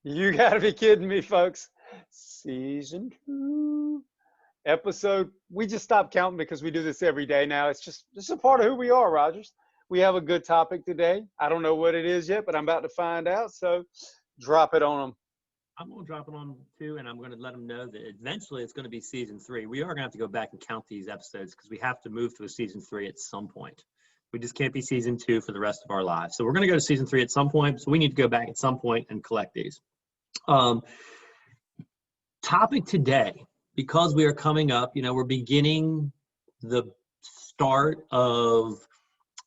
You gotta be kidding me, folks. Season 2, episode. We just stopped counting because we do this every day now. It's a part of who we are, Rogers. We have a good topic today. I don't know what it is yet, but I'm about to find out. So drop it on them. I'm going to drop it on too, and I'm going to let them know that eventually it's going to be season 3. We are going to have to go back and count these episodes because we have to move to a season 3 at some point. We just can't be season 2 for the rest of our lives. So we're going to go to season 3 at some point. So we need to go back at some point and collect these. Topic today, because we are coming up, we're beginning the start of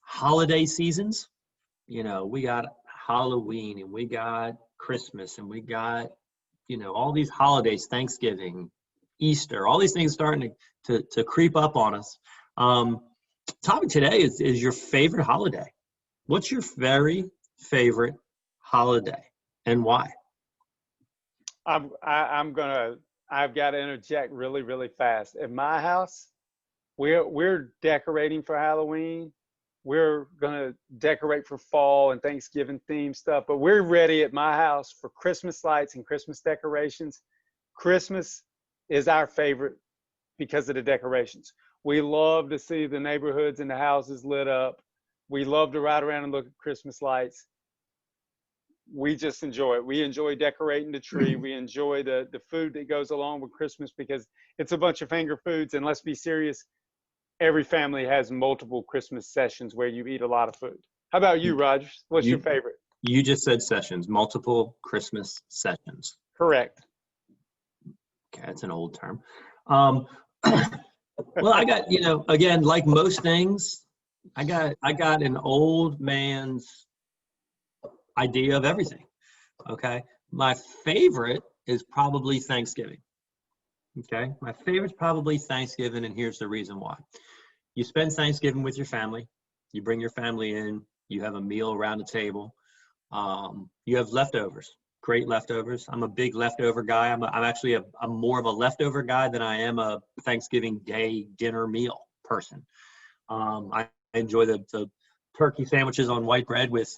holiday seasons. We got Halloween and we got Christmas and we got all these holidays, Thanksgiving, Easter, all these things starting to creep up on us. Topic today is your favorite holiday. What's your very favorite holiday and why? I've got to interject really, really fast. At my house, we're decorating for Halloween. We're gonna decorate for fall and Thanksgiving themed stuff, but we're ready at my house for Christmas lights and Christmas decorations. Christmas is our favorite because of the decorations. We love to see the neighborhoods and the houses lit up. We love to ride around and look at Christmas lights. We just enjoy it. We enjoy decorating the tree. We enjoy the food that goes along with Christmas because it's a bunch of finger foods. And let's be serious, every family has multiple Christmas sessions where you eat a lot of food. How about you, Rogers? What's your favorite? You just said sessions, multiple Christmas sessions. Correct. Okay, that's an old term. Well, I got, again, like most things, I got an old man's idea of everything. Okay. My favorite is probably Thanksgiving. Okay. My favorite's probably Thanksgiving, and here's the reason why. You spend Thanksgiving with your family. You bring your family in. You have a meal around the table. You have leftovers, great leftovers. I'm a big leftover guy. I'm more of a leftover guy than I am a Thanksgiving Day dinner meal person. I enjoy the turkey sandwiches on white bread with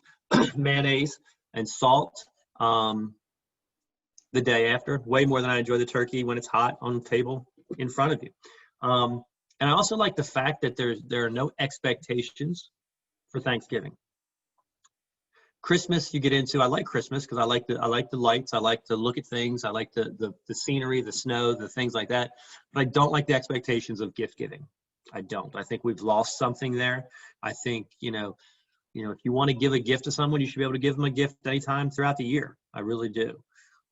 mayonnaise and salt the day after, way more than I enjoy the turkey when it's hot on the table in front of you. And I also like the fact that there are no expectations for Thanksgiving. Christmas, you get into. I like Christmas because I like the lights. I like to look at things. I like the scenery, the snow, the things like that. But I don't like the expectations of gift giving. I don't. I think we've lost something there. I think if you want to give a gift to someone, you should be able to give them a gift anytime throughout the year. I really do.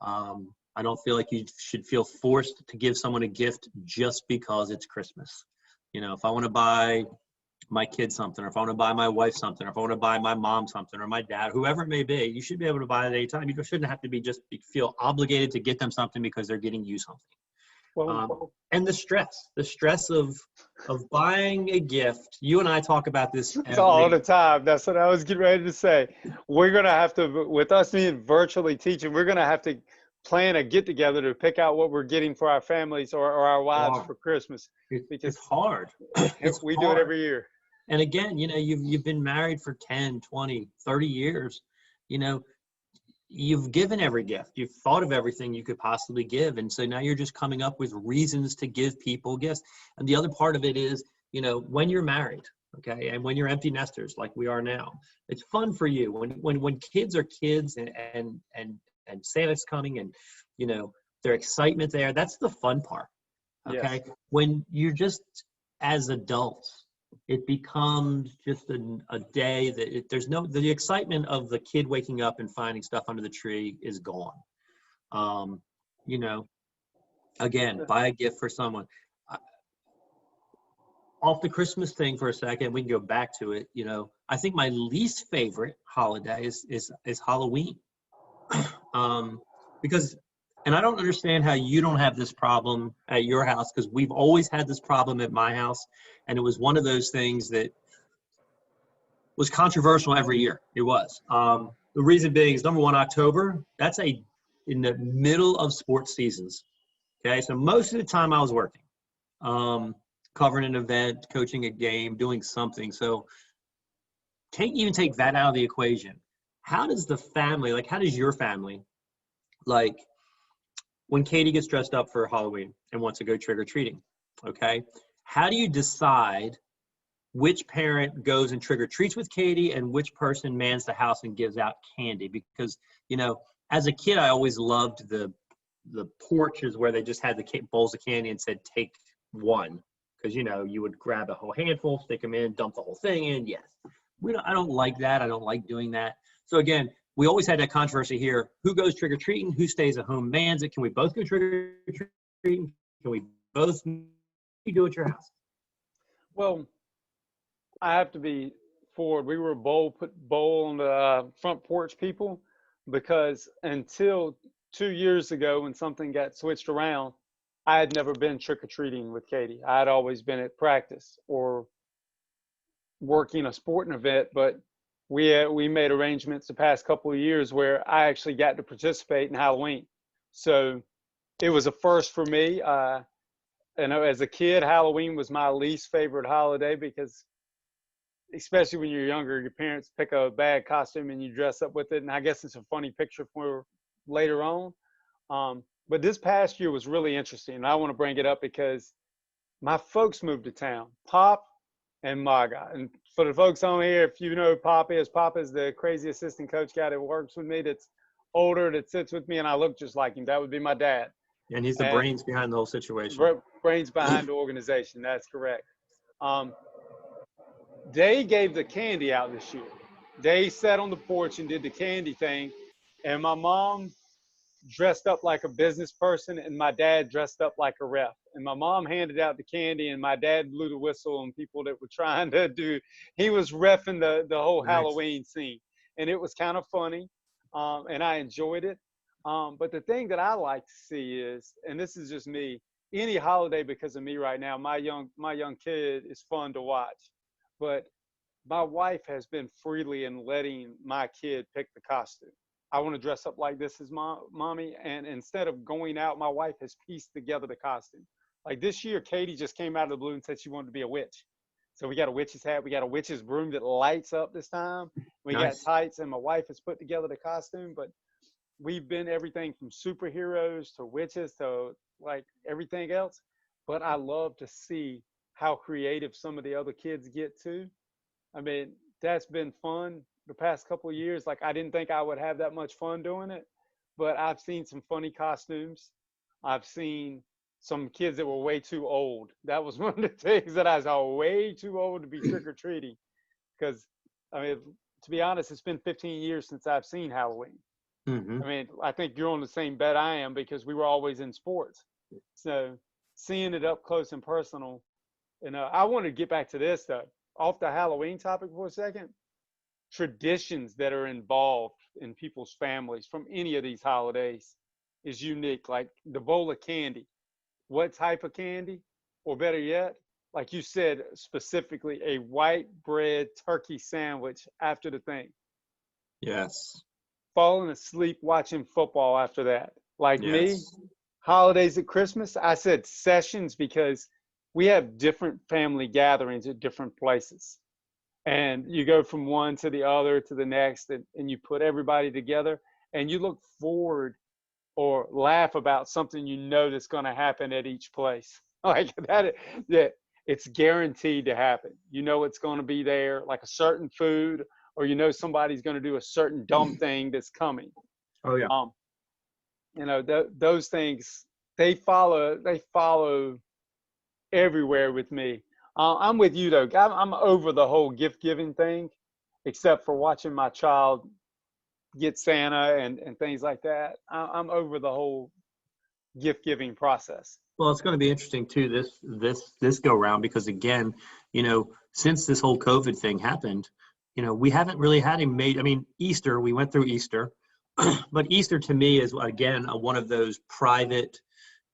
I don't feel like you should feel forced to give someone a gift just because it's Christmas. If I want to buy my kid something, or if I want to buy my wife something, or if I want to buy my mom something, or my dad, whoever it may be, you should be able to buy it at any time. You shouldn't have to feel obligated to get them something because they're getting you something. And the stress of buying a gift. You and I talk about this all the time. That's what I was getting ready to say. We're going to have to, with us being virtually teaching, we're going to have to plan a get together to pick out what we're getting for our families or our wives for Christmas. It's hard. We do it every year. And again, you've been married for 10, 20, 30 years. You've given every gift. You've thought of everything you could possibly give. And so now you're just coming up with reasons to give people gifts. And the other part of it is, when you're married, okay, and when you're empty nesters like we are now, it's fun for you. When kids are kids and Santa's coming and, their excitement there, that's the fun part. Okay. Yes. When you're just as adults, it becomes just a day that the excitement of the kid waking up and finding stuff under the tree is gone. Again, buy a gift for someone. Off the Christmas thing for a second, we can go back to it. I think my least favorite holiday is Halloween. Because, and I don't understand how you don't have this problem at your house, because we've always had this problem at my house. And it was one of those things that was controversial every year. It was. The reason being is, number one, October, that's in the middle of sports seasons. Okay. So most of the time I was working, covering an event, coaching a game, doing something. So take that out of the equation. How does your family like when Katie gets dressed up for Halloween and wants to go trick-or-treating, okay? How do you decide which parent goes and trick-or-treats with Katie and which person mans the house and gives out candy? Because, as a kid, I always loved the porches where they just had the bowls of candy and said, take one. Because, you would grab a whole handful, stick them in, dump the whole thing in. Yes. I don't like that. I don't like doing that. So again, we always had that controversy here. Who goes trick-or-treating? Who stays at home, mans it? Can we both go trick-or-treating? Can we both do at your house? Well, I have to be forward. We were put bowl on the front porch people, because until 2 years ago when something got switched around, I had never been trick-or-treating with Katie. I had always been at practice or working a sporting event, but we made arrangements the past couple of years where I actually got to participate in Halloween. So it was a first for me. And as a kid, Halloween was my least favorite holiday because, especially when you're younger, your parents pick a bad costume and you dress up with it. And I guess it's a funny picture for later on. But this past year was really interesting. And I want to bring it up because my folks moved to town, Pop and Maga. And for the folks on here, if you know who Pop is the crazy assistant coach guy that works with me, that's older, that sits with me, and I look just like him. That would be my dad. And he's the brains behind the whole situation. Brains behind the organization. That's correct. They gave the candy out this year. They sat on the porch and did the candy thing. And my mom dressed up like a business person and my dad dressed up like a ref. And my mom handed out the candy and my dad blew the whistle on people that were trying to he was reffing the whole Nice. Halloween scene. And it was kind of funny. And I enjoyed it. But the thing that I like to see is, and this is just me, any holiday because of me right now, my young kid is fun to watch. But my wife has been freely in letting my kid pick the costume. I want to dress up like this as mommy. And instead of going out, my wife has pieced together the costume. Like this year, Katie just came out of the blue and said she wanted to be a witch. So we got a witch's hat. We got a witch's broom that lights up this time. We Nice. got tights, and my wife has put together the costume. But we've been everything from superheroes to witches to like everything else. But I love to see how creative some of the other kids get too. I mean, that's been fun the past couple of years. Like I didn't think I would have that much fun doing it, but I've seen some funny costumes. I've seen some kids that were way too old. That was one of the things that I saw, way too old to be trick-or-treating. Because, I mean, to be honest, it's been 15 years since I've seen Halloween. Mm-hmm. I mean, I think you're on the same bed I am because we were always in sports. So seeing it up close and personal. And I want to get back to this, though, off the Halloween topic for a second. Traditions that are involved in people's families from any of these holidays is unique. Like the bowl of candy. What type of candy? Or better yet, like you said, specifically a white bread turkey sandwich after the thing. Yes. Falling asleep watching football after that. Like me, Yes. holidays at Christmas, I said sessions because we have different family gatherings at different places. And you go from one to the other to the next, and you put everybody together and you look forward or laugh about something you know that's going to happen at each place. Like that it's guaranteed to happen. You know it's going to be there, like a certain food, or you know somebody's going to do a certain dumb thing that's coming. Oh yeah. Those things, they follow everywhere with me. I'm with you though. I'm over the whole gift giving thing, except for watching my child get Santa and things like that. I'm over the whole gift giving process. Well, it's going to be interesting too this go round because again, since this whole COVID thing happened, we haven't really had a major. I mean, Easter, we went through Easter, but Easter to me is again one of those private.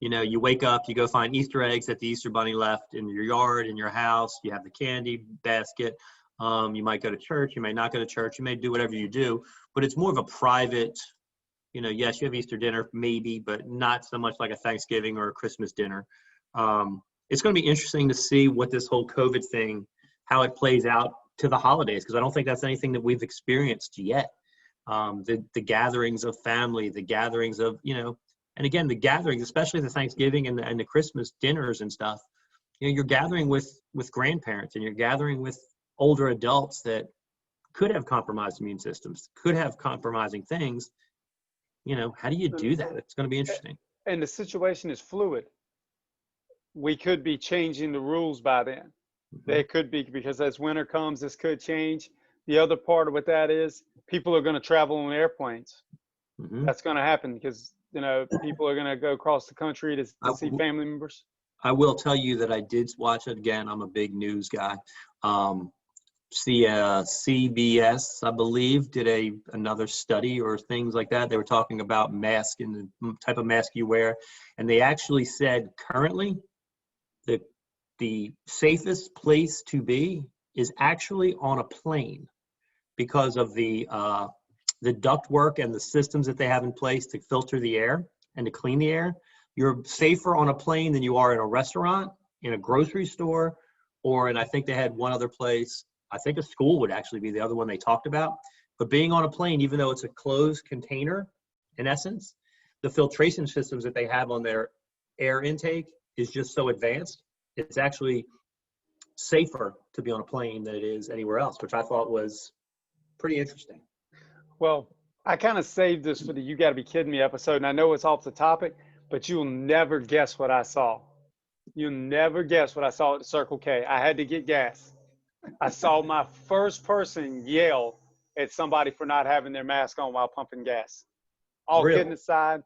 You wake up, you go find Easter eggs that the Easter bunny left in your yard, in your house. You have the candy basket. You might go to church. You may not go to church. You may do whatever you do, but it's more of a private, yes, you have Easter dinner maybe, but not so much like a Thanksgiving or a Christmas dinner. It's going to be interesting to see what this whole COVID thing, how it plays out to the holidays, because I don't think that's anything that we've experienced yet. the gatherings of family, the gatherings of, and again, the gatherings, especially the Thanksgiving and the Christmas dinners and stuff, you're gathering with grandparents, and you're gathering with older adults that could have compromised immune systems, could have compromising things. How do you do that? It's going to be interesting. And the situation is fluid. We could be changing the rules by then. They could be, because as winter comes, this could change. The other part of what that is, people are going to travel on airplanes. That's going to happen because, people are going to go across the country to see family members. I will tell you that I did watch it again. I'm a big news guy. CBS, I believe, did another study or things like that. They were talking about mask and the type of mask you wear. And they actually said currently the safest place to be is actually on a plane because of the ductwork and the systems that they have in place to filter the air and to clean the air. You're safer on a plane than you are in a restaurant, in a grocery store, and I think they had one other place. I think a school would actually be the other one they talked about. But being on a plane, even though it's a closed container, in essence, the filtration systems that they have on their air intake is just so advanced. It's actually safer to be on a plane than it is anywhere else, which I thought was pretty interesting. Well, I kind of saved this for the You Gotta Be Kidding Me episode, and I know it's off the topic, but you'll never guess what I saw. You'll never guess what I saw at the Circle K. I had to get gas. I saw my first person yell at somebody for not having their mask on while pumping gas. All Really? kidding aside,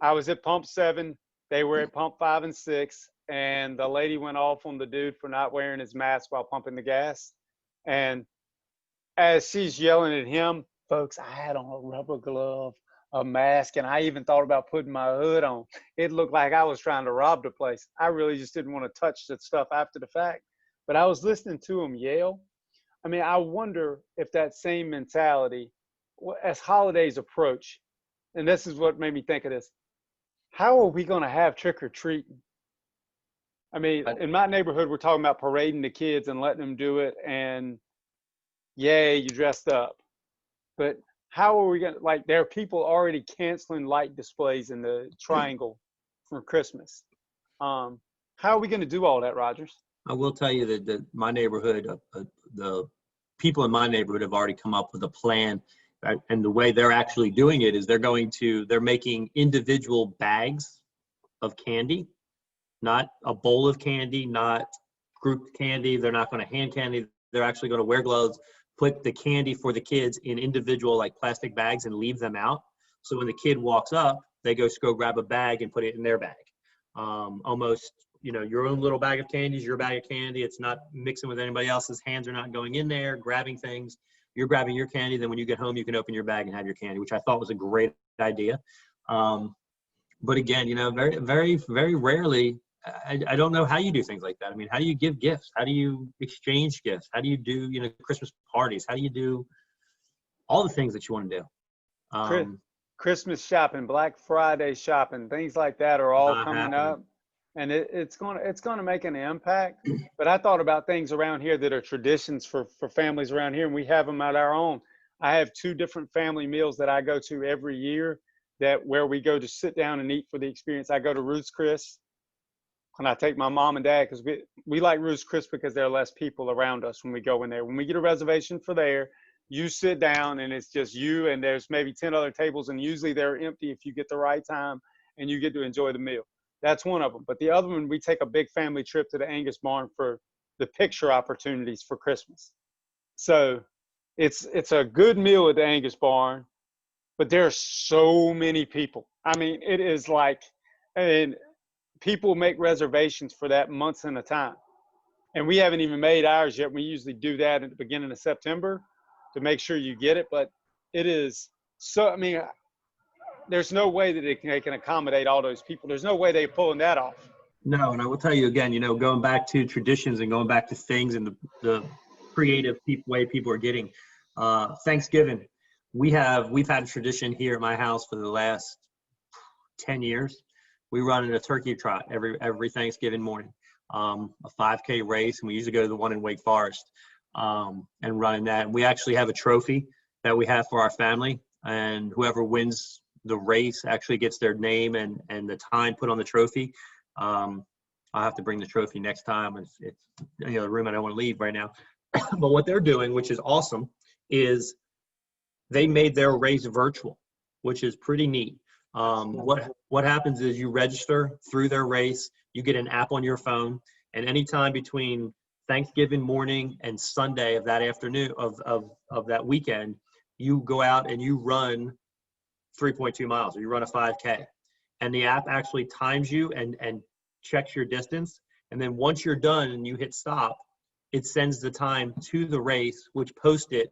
I was at pump 7. They were at pump 5 and 6. And the lady went off on the dude for not wearing his mask while pumping the gas. And as she's yelling at him, folks, I had on a rubber glove, a mask, and I even thought about putting my hood on. It looked like I was trying to rob the place. I really just didn't want to touch the stuff after the fact. But I was listening to him yell. I mean, I wonder if that same mentality, as holidays approach, and this is what made me think of this, how are we going to have trick-or-treating? I mean, in my neighborhood, we're talking about parading the kids and letting them do it, and yay, you dressed up. But how are we going to, there are people already canceling light displays in the triangle for Christmas. How are we going to do all that, Rogers? I will tell you that my neighborhood, the people in my neighborhood have already come up with a plan. And the way they're actually doing it is they're making individual bags of candy, not a bowl of candy, not grouped candy. They're not going to hand candy. They're actually going to wear gloves, put the candy for the kids in individual plastic bags and leave them out. So when the kid walks up, they go grab a bag and put it in their bag. Almost, your own little bag of candy is your bag of candy. It's not mixing with anybody else's. Hands are not going in there, grabbing things. You're grabbing your candy. Then when you get home, you can open your bag and have your candy, which I thought was a great idea. But again, very, very, very rarely, I don't know how you do things like that. I mean, how do you give gifts? How do you exchange gifts? How do you do, Christmas parties? How do you do all the things that you want to do? Christmas shopping, Black Friday shopping, things like that are all coming up, and it's going to make an impact. But I thought about things around here that are traditions for families around here, and we have them at our own. I have 2 different family meals that I go to every year where we go to sit down and eat for the experience. I go to Ruth's Chris. And I take my mom and dad because we like Ruth's Chris because there are less people around us when we go in there. When we get a reservation for there, you sit down and it's just you and there's maybe 10 other tables, and usually they're empty if you get the right time and you get to enjoy the meal. That's one of them. But the other one, we take a big family trip to the Angus Barn for the picture opportunities for Christmas. So it's a good meal at the Angus Barn, but there are so many people. I mean, it is people make reservations for that months at a time. And we haven't even made ours yet. We usually do that at the beginning of September to make sure you get it. But it is so, there's no way that they can accommodate all those people. There's no way they're pulling that off. No, and I will tell you again, going back to traditions and going back to things and the creative way people are getting. Thanksgiving, we've had a tradition here at my house for the last 10 years. We run in a turkey trot every Thanksgiving morning, a 5K race, and we usually go to the one in Wake Forest and run in that. And we actually have a trophy that we have for our family, and whoever wins the race actually gets their name and the time put on the trophy. I'll have to bring the trophy next time. It's the room I don't want to leave right now. But what they're doing, which is awesome, is they made their race virtual, which is pretty neat. What happens is you register through their race, you get an app on your phone, and anytime between Thanksgiving morning and Sunday of that afternoon of that weekend, you go out and you run 3.2 miles, or you run a 5K. And the app actually times you and checks your distance. And then once you're done and you hit stop, it sends the time to the race, which posts it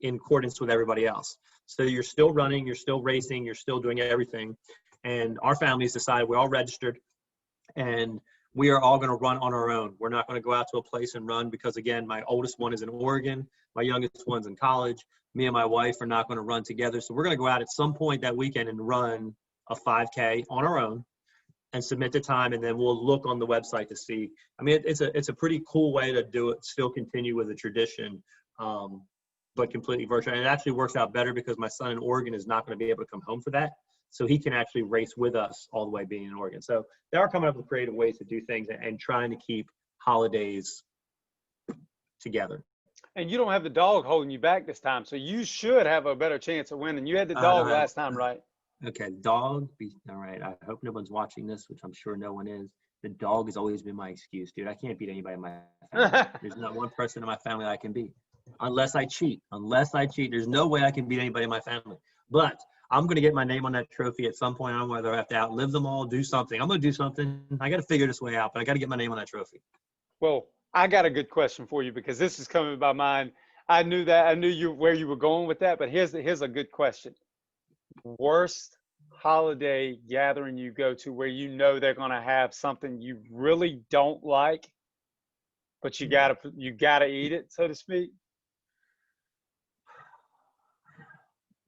in accordance with everybody else. So you're still running, you're still racing, you're still doing everything. And our families decided, we're all registered, and we are all going to run on our own. We're not going to go out to a place and run because, again, my oldest one is in Oregon, my youngest one's in college. Me and my wife are not going to run together. So we're going to go out at some point that weekend and run a 5K on our own and submit the time, and then we'll look on the website to see. I mean, it's a pretty cool way to do it, still continue with the tradition, but completely virtual. And it actually works out better because my son in Oregon is not going to be able to come home for that. So he can actually race with us all the way being in Oregon. So they are coming up with creative ways to do things and trying to keep holidays together. And you don't have the dog holding you back this time, so you should have a better chance of winning. You had the dog last time, right? Okay, dog. All right. I hope no one's watching this, which I'm sure no one is. The dog has always been my excuse, dude. I can't beat anybody in my family. There's not one person in my family I can beat, unless I cheat. There's no way I can beat anybody in my family. But I'm going to get my name on that trophy at some point. I don't know whether I have to outlive them all, do something. I'm going to do something. I got to figure this way out, but I got to get my name on that trophy. Well, I got a good question for you because this is coming to my mind. I knew where you were going with that, but here's a good question. Worst holiday gathering you go to where you know they're going to have something you really don't like, but you gotta eat it, so to speak?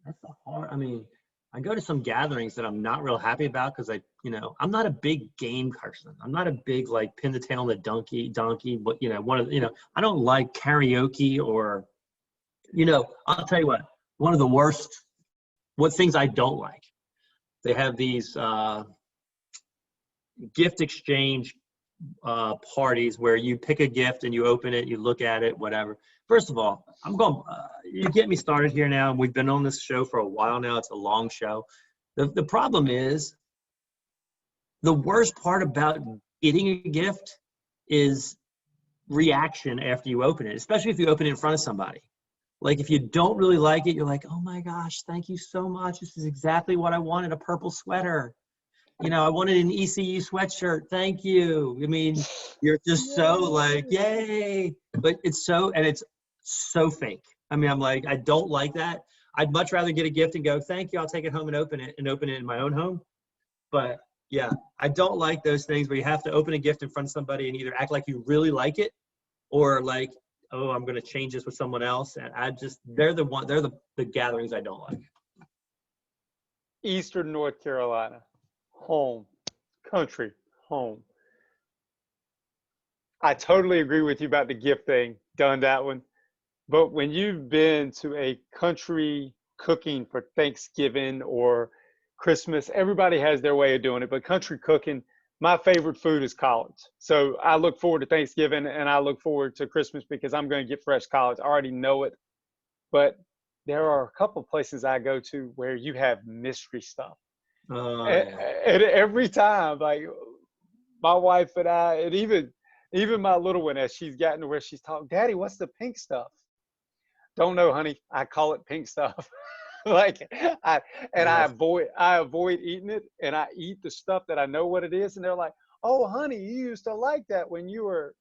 That's hard. I mean, I go to some gatherings that I'm not real happy about because I'm not a big game person. I'm not a big like pin the tail on the donkey, but I don't like karaoke or, I'll tell you one of the worst, what things I don't like. They have these gift exchange parties where you pick a gift and you open it, you look at it, whatever. First of all, you get me started here now. We've been on this show for a while now. It's a long show. The problem is, the worst part about getting a gift is reaction after you open it, especially if you open it in front of somebody. Like if you don't really like it, you're like, oh my gosh, thank you so much. This is exactly what I wanted, a purple sweater. I wanted an ECU sweatshirt. Thank you. I mean, you're just so like, yay. But it's so fake. I mean, I'm like, I don't like that. I'd much rather get a gift and go, thank you. I'll take it home and open it in my own home. But yeah, I don't like those things where you have to open a gift in front of somebody and either act like you really like it or like, oh, I'm going to change this with someone else. And they're the gatherings I don't like. Eastern North Carolina, home, country, home. I totally agree with you about the gift thing. Done that one. But when you've been to a country cooking for Thanksgiving or Christmas, everybody has their way of doing it. But country cooking, my favorite food is collards. So I look forward to Thanksgiving and I look forward to Christmas because I'm going to get fresh collards. I already know it. But there are a couple of places I go to where you have mystery stuff. And every time, like my wife and I, and even my little one, as she's gotten to where she's talking, Daddy, what's the pink stuff? Don't know, honey. I call it pink stuff. I avoid eating it, and I eat the stuff that I know what it is. And they're like, oh, honey, you used to like that when you were,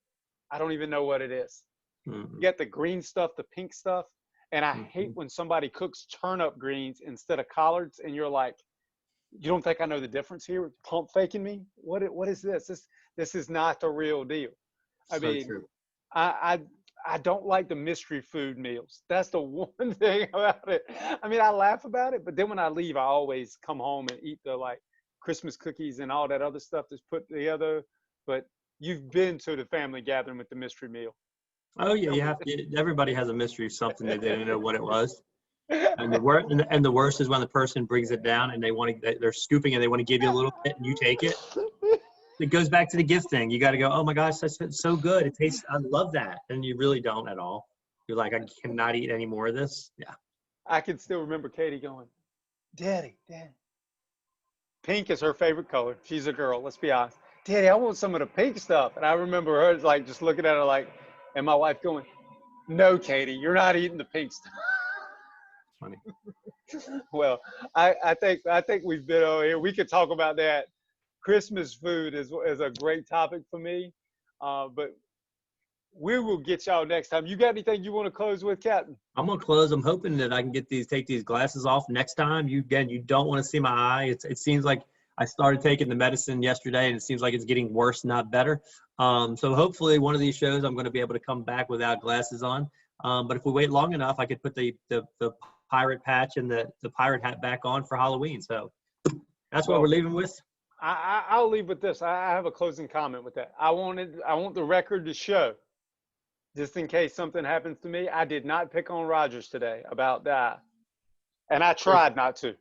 I don't even know what it is. Mm-hmm. You got the green stuff, the pink stuff. And I hate when somebody cooks turnip greens instead of collards. And you're like, you don't think I know the difference here? Pump faking me? What is this? This is not the real deal. I mean, true. I don't like the mystery food meals. That's the one thing about it. I mean, I laugh about it, but then when I leave, I always come home and eat the like Christmas cookies and all that other stuff that's put together. But you've been to the family gathering with the mystery meal. Oh yeah, everybody has a mystery of something that they didn't know what it was. And the worst is when the person brings it down and they're scooping and they want to give you a little bit and you take it. It goes back to the gift thing. You got to go, oh my gosh, that's so good. It tastes, I love that. And you really don't at all. You're like, I cannot eat any more of this. Yeah. I can still remember Katie going, Daddy, Daddy. Pink is her favorite color. She's a girl, let's be honest. Daddy, I want some of the pink stuff. And I remember her like just looking at her like, and my wife going, no, Katie, you're not eating the pink stuff. Funny. Well, I think we've been over here. We could talk about that. Christmas food is a great topic for me. But we will get y'all next time. You got anything you want to close with, Captain? I'm gonna close. I'm hoping that I can take these glasses off next time. You don't want to see my eye. It seems like I started taking the medicine yesterday, and it seems like it's getting worse, not better. So hopefully one of these shows I'm going to be able to come back without glasses on. But if we wait long enough, I could put the pirate patch and the pirate hat back on for Halloween. So that's what we're leaving with. I'll leave with this. I have a closing comment with that. I want the record to show, just in case something happens to me, I did not pick on Rogers today about that. And I tried not to.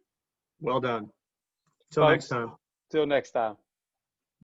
Well done. Till next time. Till next time.